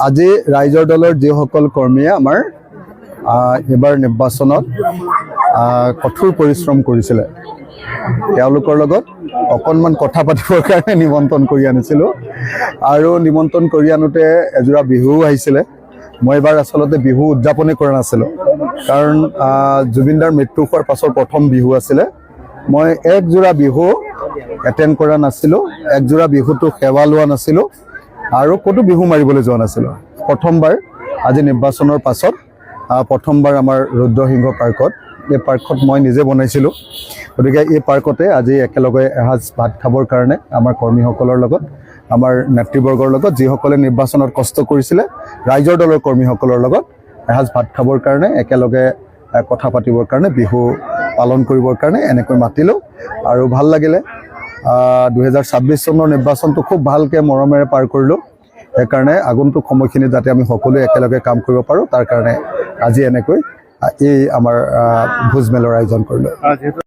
আজি ৰাইজৰ দলৰ যিসকল কৰ্মীয়ে আমাৰ এবাৰ নিৰ্বাচনত কঠোৰ পৰিশ্ৰম কৰিছিলে তেওঁলোকৰ লগত অকণমান কথা পাতিবৰ কাৰণে নিমন্ত্ৰণ কৰি আনিছিলোঁ আৰু নিমন্ত্ৰণ কৰি আনোতে এযোৰা বিহুও আহিছিলে। মই এবাৰ আচলতে বিহু উদযাপনে কৰা নাছিলোঁ কাৰণ জুবিনদাৰ মৃত্যু হোৱাৰ পাছৰ প্ৰথম বিহু আছিলে। মই একযোৰা বিহু এটেণ্ড কৰা নাছিলোঁ, একযোৰা বিহুটো সেৱা লোৱা নাছিলোঁ আৰু ক'তো বিহু মাৰিবলৈ যোৱা নাছিলোঁ। প্ৰথমবাৰ আজি নিৰ্বাচনৰ পাছত প্ৰথমবাৰ আমাৰ ৰুদ্ৰসিংহ পাৰ্কত, এই পাৰ্কখন মই নিজে বনাইছিলোঁ। গতিকে এই পাৰ্কতে আজি একেলগে এসাঁজ ভাত খাবৰ কাৰণে আমাৰ কৰ্মীসকলৰ লগত, আমাৰ নেতৃবৰ্গৰ লগত, যিসকলে নিৰ্বাচনত কষ্ট কৰিছিলে, ৰাইজৰ দলৰ কৰ্মীসকলৰ লগত এসাঁজ ভাত খাবৰ কাৰণে, একেলগে কথা পাতিবৰ কাৰণে, বিহু পালন কৰিবৰ কাৰণে এনেকৈ মাতিলোঁ আৰু ভাল লাগিলে। 2026 চনৰ নিৰ্বাচনটো খুব ভালকৈ মৰমেৰে পাৰ কৰিলোঁ। সেইকাৰণে আগন্তুক সময়খিনিত যাতে আমি সকলোৱে একেলগে কাম কৰিব পাৰোঁ তাৰ কাৰণে আজি এনেকৈ এই আমাৰ ভোজমেলৰ আয়োজন কৰিলোঁ।